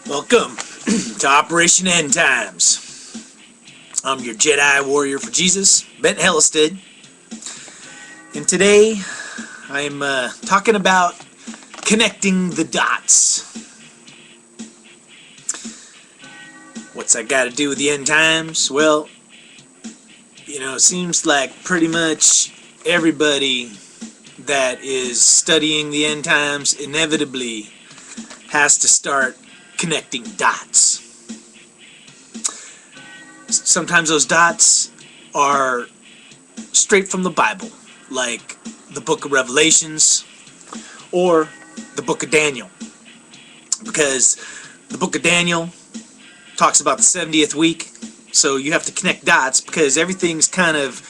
Welcome to Operation End Times. I'm your Jedi warrior for Jesus, Ben Hellisted, and today I'm talking about connecting the dots. What's that got to do with the end times? Well, it seems like pretty much everybody that is studying the end times inevitably has to start connecting dots. Sometimes those dots are straight from the Bible, like the book of Revelations or the book of Daniel, because the book of Daniel talks about the 70th week, so you have to connect dots because everything's kind of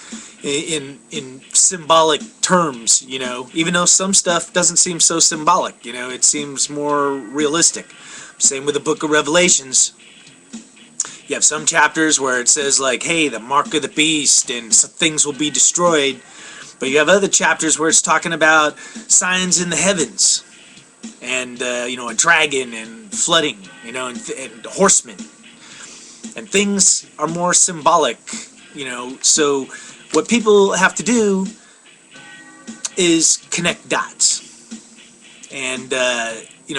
in symbolic terms, even though some stuff doesn't seem so symbolic, it seems more realistic. Same with the book of Revelations. You have some chapters where it says like, hey, the mark of the beast and some things will be destroyed, but you have other chapters where it's talking about signs in the heavens and a dragon and flooding, and horsemen, and things are more symbolic, so what people have to do is connect dots. And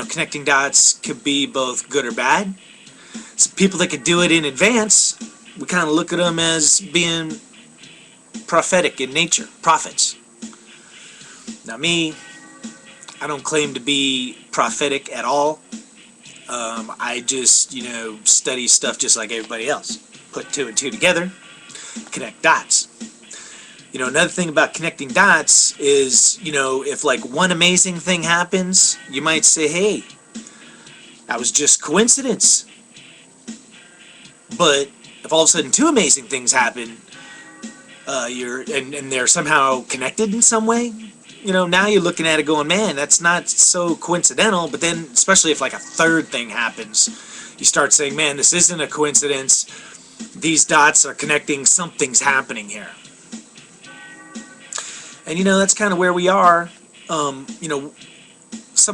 connecting dots could be both good or bad. So people that could do it in advance, we kind of look at them as being prophetic in nature, prophets. Now me, I don't claim to be prophetic at all. I just, study stuff just like everybody else. Put two and two together, connect dots. Another thing about connecting dots is, if like one amazing thing happens, you might say, hey, that was just coincidence. But if all of a sudden two amazing things happen, and they're somehow connected in some way, now you're looking at it going, man, that's not so coincidental. But then, especially if like a third thing happens, you start saying, man, this isn't a coincidence. These dots are connecting, something's happening here. And that's kind of where we are. Some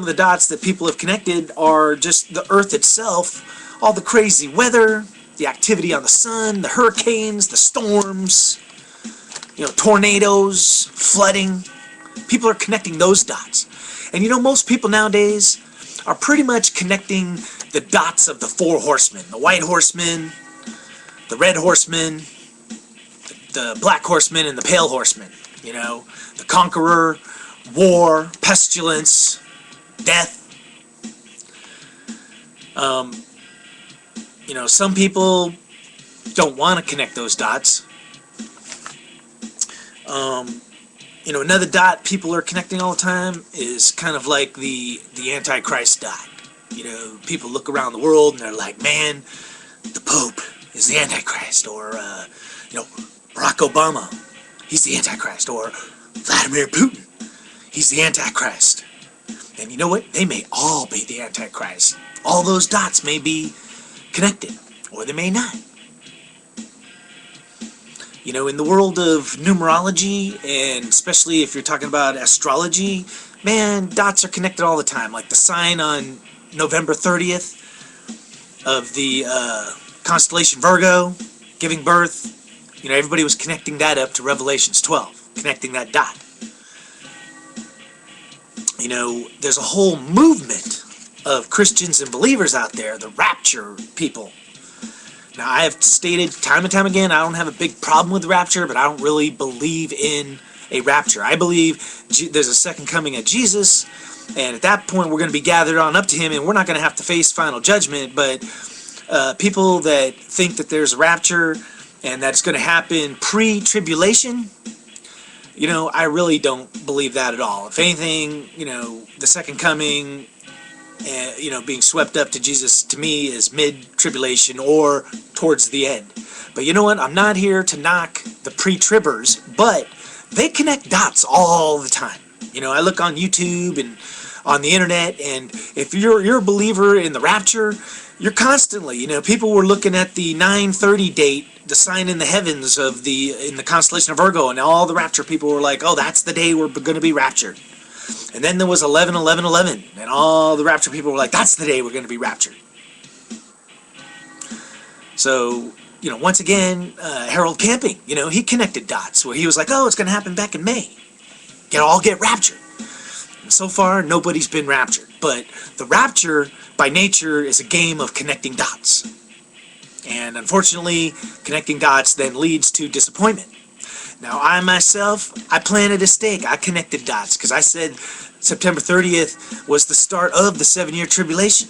of the dots that people have connected are just the earth itself, all the crazy weather, the activity on the sun, the hurricanes, the storms, tornadoes, flooding. People are connecting those dots. And most people nowadays are pretty much connecting the dots of the four horsemen: the white horsemen, the red horsemen, the black horsemen, and the pale horsemen. The conqueror, war, pestilence, death. Some people don't want to connect those dots. Another dot people are connecting all the time is kind of like the Antichrist dot. People look around the world and they're like, man, the Pope is the Antichrist, or Barack Obama, he's the Antichrist, or Vladimir Putin, he's the Antichrist. And you know what? They may all be the Antichrist. All those dots may be connected, or they may not. In the world of numerology, and especially if you're talking about astrology, man, dots are connected all the time. Like the sign on November 30th of the constellation Virgo, giving birth, everybody was connecting that up to Revelations 12, connecting that dot. There's a whole movement of Christians and believers out there, the rapture people. Now, I have stated time and time again, I don't have a big problem with rapture, but I don't really believe in a rapture. I believe there's a second coming of Jesus, and at that point we're going to be gathered on up to him, and we're not going to have to face final judgment. But people that think that there's a rapture and that's going to happen pre-tribulation, I really don't believe that at all. If anything, the second coming, being swept up to Jesus, to me, is mid-tribulation or towards the end. But you know what? I'm not here to knock the pre-tribbers, but they connect dots all the time. I look on YouTube and on the internet, and if you're a believer in the rapture, you're constantly, people were looking at the 9:30 date, the sign in the heavens in the constellation of Virgo, and all the rapture people were like, oh, that's the day we're going to be raptured. And then there was 11/11/11, and all the rapture people were like, that's the day we're going to be raptured. So, once again, Harold Camping, he connected dots where he was like, oh, it's going to happen back in May. All get raptured. And so far, nobody's been raptured. But the rapture, by nature, is a game of connecting dots. And unfortunately, connecting dots then leads to disappointment. Now, I myself, I planted a stake. I connected dots because I said September 30th was the start of the 7-year tribulation.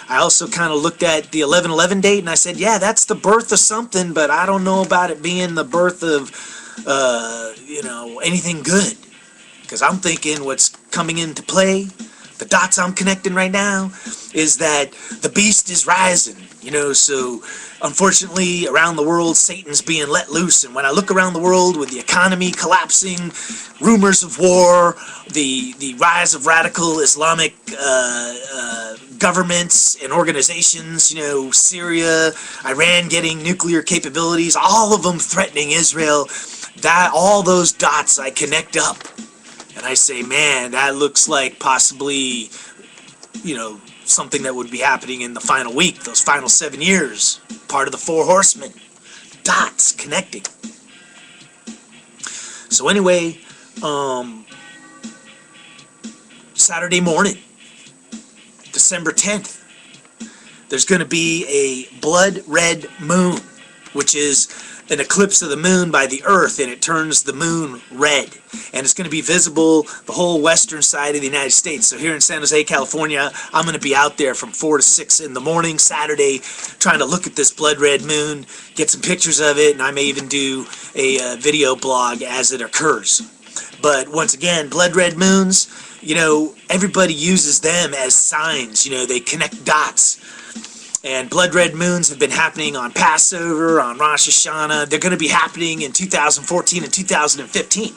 I also kind of looked at the 11/11 date and I said, yeah, that's the birth of something, but I don't know about it being the birth of, anything good. Because I'm thinking what's coming into play, the dots I'm connecting right now, is that the beast is rising. So unfortunately around the world Satan's being let loose, and when I look around the world with the economy collapsing, rumors of war, the rise of radical Islamic governments and organizations, Syria, Iran getting nuclear capabilities, all of them threatening Israel, that all those dots I connect up. And I say, man, that looks like possibly, something that would be happening in the final week, those final 7 years, part of the 4 horsemen. Dots connecting. So anyway, Saturday morning, December 10th, there's going to be a blood red moon, which is an eclipse of the moon by the earth, and it turns the moon red. And it's going to be visible the whole western side of the United States. So here in San Jose, California, I'm going to be out there from 4 to 6 in the morning Saturday trying to look at this blood red moon, get some pictures of it, and I may even do a video blog as it occurs. But once again, blood red moons, everybody uses them as signs. They connect dots. And blood red moons have been happening on Passover, on Rosh Hashanah. They're going to be happening in 2014 and 2015.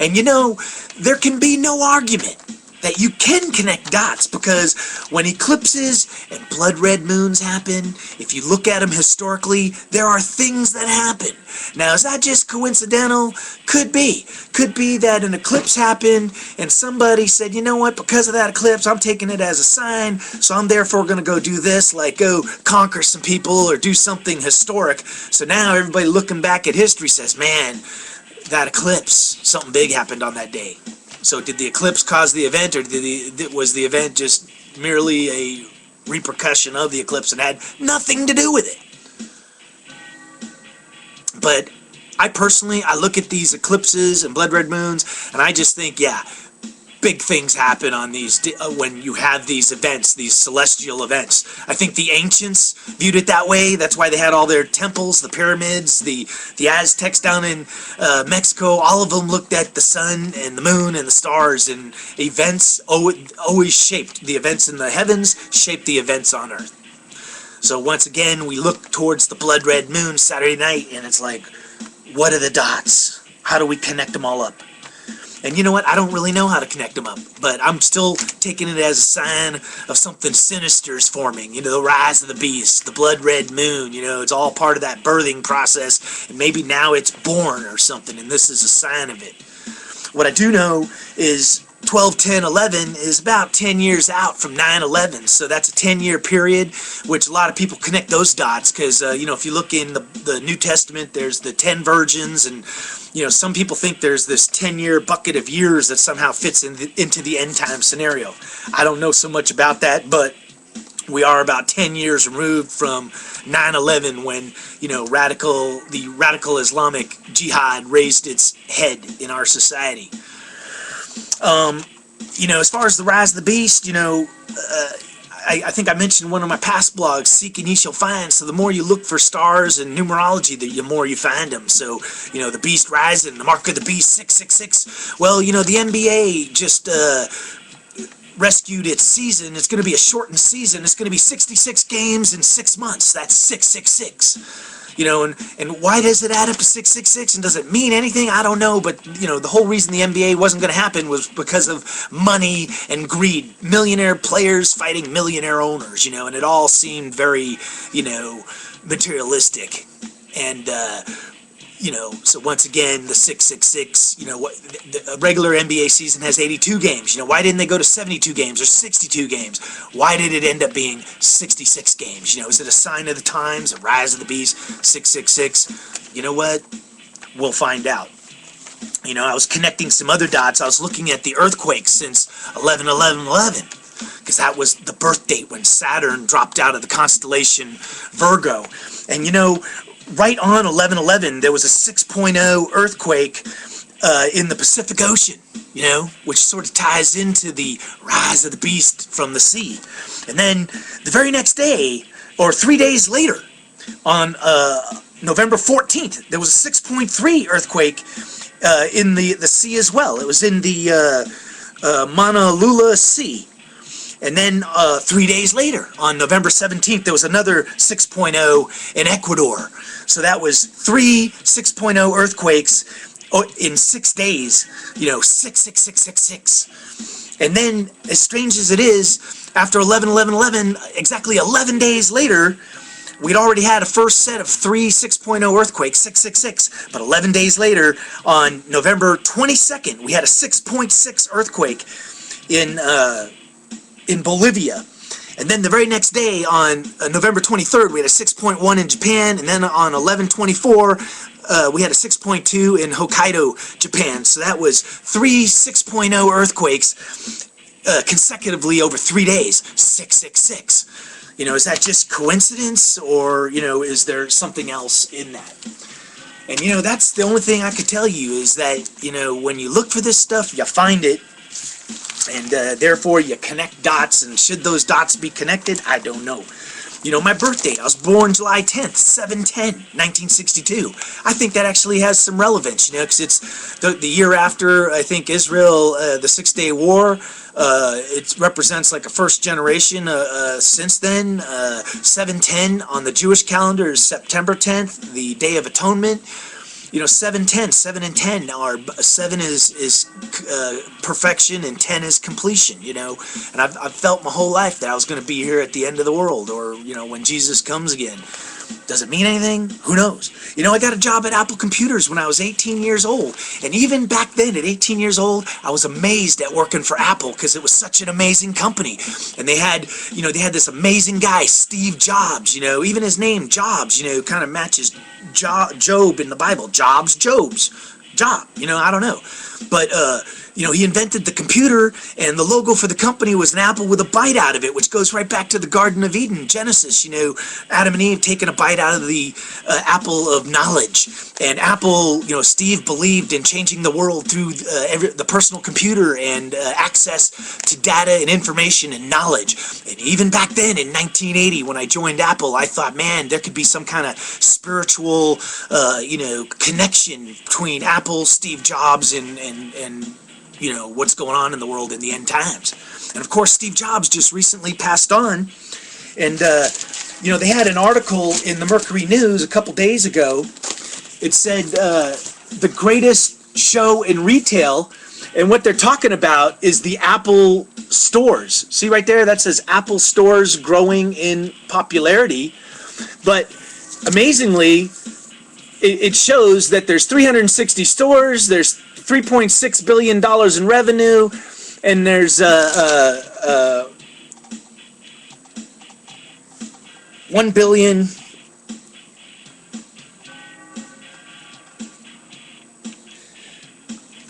And there can be no argument that you can connect dots, because when eclipses and blood red moons happen, if you look at them historically, there are things that happen. Now, is that just coincidental? Could be. Could be that an eclipse happened and somebody said, you know what, because of that eclipse, I'm taking it as a sign, so I'm therefore going to go do this, like go conquer some people or do something historic. So now everybody looking back at history says, man, that eclipse, something big happened on that day. So did the eclipse cause the event, or was the event just merely a repercussion of the eclipse and had nothing to do with it? But I personally look at these eclipses and blood red moons, and I just think, yeah, big things happen on these when you have these events, these celestial events. I think the ancients viewed it that way. That's why they had all their temples, the pyramids, the Aztecs down in Mexico. All of them looked at the sun and the moon and the stars, and events always shaped the events in the heavens, shaped the events on earth. So once again, we look towards the blood red moon Saturday night, and it's like, what are the dots? How do we connect them all up? And you know what? I don't really know how to connect them up, but I'm still taking it as a sign of something sinister is forming. The rise of the beast, the blood red moon, it's all part of that birthing process, and maybe now it's born or something, and this is a sign of it. What I do know is 12, 10, 11 is about 10 years out from 9/11, so that's a 10-year period, which a lot of people connect those dots, because, if you look in the New Testament, there's the 10 virgins, and, some people think there's this 10-year bucket of years that somehow fits into the end-time scenario. I don't know so much about that, but we are about 10 years removed from 9/11 when, the radical Islamic jihad raised its head in our society. As far as the rise of the beast, I think I mentioned in one of my past blogs, seek and ye shall find. So the more you look for stars and numerology, the more you find them. So, the beast rising, the mark of the beast, 666. Well, the NBA just rescued its season. It's going to be a shortened season. It's going to be 66 games in 6 months. That's 666. And why does it add up to 666? And does it mean anything? I don't know. But, the whole reason the NBA wasn't going to happen was because of money and greed. Millionaire players fighting millionaire owners, and it all seemed very, materialistic. And, So once again, the 666, a regular NBA season has 82 games. Why didn't they go to 72 games or 62 games? Why did it end up being 66 games? Is it a sign of the times, a rise of the beast, 666? You know what? We'll find out. I was connecting some other dots. I was looking at the earthquakes since 11/11/11, because that was the birth date when Saturn dropped out of the constellation Virgo. And right on 11/11, there was a 6.0 earthquake in the Pacific Ocean, which sort of ties into the rise of the beast from the sea. And then the very next day, or 3 days later, on November 14th, there was a 6.3 earthquake in the sea as well. It was in the Mauna Sea. And then 3 days later, on November 17th, there was another 6.0 in Ecuador. So that was 3 6.0 earthquakes in 6 days, 6. And then, as strange as it is, after 11/11/11, exactly 11 days later, we'd already had a first set of 3 6.0 earthquakes, 6. But 11 days later, on November 22nd, we had a 6.6 earthquake in Bolivia. And then the very next day, on November 23rd, we had a 6.1 in Japan. And then on 11/24, we had a 6.2 in Hokkaido, Japan. So that was 3 6.0 earthquakes consecutively over 3 days, 6. Is that just coincidence, or, is there something else in that? And, that's the only thing I could tell you, is that, when you look for this stuff, you find it. And therefore, you connect dots, and should those dots be connected? I don't know. My birth date, I was born July 10th, 7/10/1962. I think that actually has some relevance, because it's the year after, I think, Israel, the 6-Day War. It represents like a first generation since then. 7/10 on the Jewish calendar is September 10th, the Day of Atonement. 7/10, 7 and 10 are, 7 is perfection and 10 is completion, and I've felt my whole life that I was going to be here at the end of the world, or, when Jesus comes again. Does it mean anything? Who knows? I got a job at Apple Computers when I was 18 years old. And even back then, at 18 years old, I was amazed at working for Apple, because it was such an amazing company. And they had this amazing guy, Steve Jobs, even his name, Jobs, kind of matches Job in the Bible. Jobs, Job. I don't know. But, he invented the computer, and the logo for the company was an apple with a bite out of it, which goes right back to the Garden of Eden, Genesis. Adam and Eve taking a bite out of the apple of knowledge. And Apple, Steve believed in changing the world through the personal computer and access to data and information and knowledge. And even back then, in 1980, when I joined Apple, I thought, man, there could be some kind of spiritual, connection between Apple, Steve Jobs, and what's going on in the world in the end times. And of course, Steve Jobs just recently passed on. And, they had an article in the Mercury News a couple days ago. It said, the greatest show in retail. And what they're talking about is the Apple stores. See right there? That says Apple stores growing in popularity. But amazingly, it shows that there's 360 stores, there's $3.6 billion in revenue, and there's 1 billion.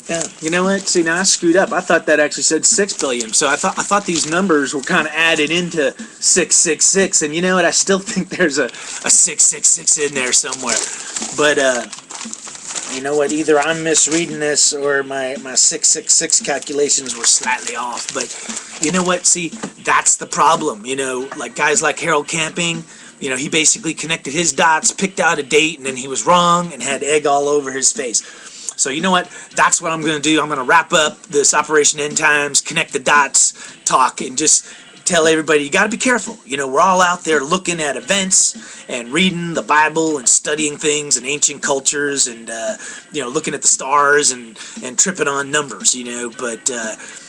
Yeah, you know what? See, now I screwed up. I thought that actually said 6 billion. So I thought these numbers were kind of added into 666, and you know what? I still think there's a 666 in there somewhere. But you know what? Either I'm misreading this, or my 666 calculations were slightly off. But you know what? See, that's the problem. Like guys like Harold Camping. He basically connected his dots, picked out a date, and then he was wrong and had egg all over his face. So you know what? That's what I'm going to do. I'm going to wrap up this Operation End Times, connect the dots talk, and just tell everybody, you got to be careful. We're all out there looking at events and reading the Bible and studying things and ancient cultures and, looking at the stars and tripping on numbers, But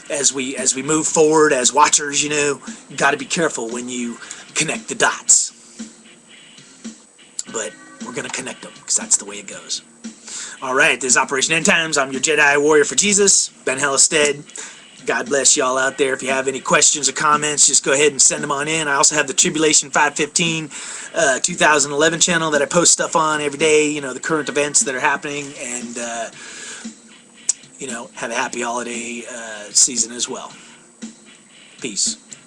as we move forward as watchers, you got to be careful when you connect the dots. But we're going to connect them, because that's the way it goes. All right, this is Operation End Times. I'm your Jedi Warrior for Jesus, Ben Hellestead. God bless y'all out there. If you have any questions or comments, just go ahead and send them on in. I also have the Tribulation 515 2011 channel that I post stuff on every day, you know, the current events that are happening, and, you know, have a happy holiday season as well. Peace.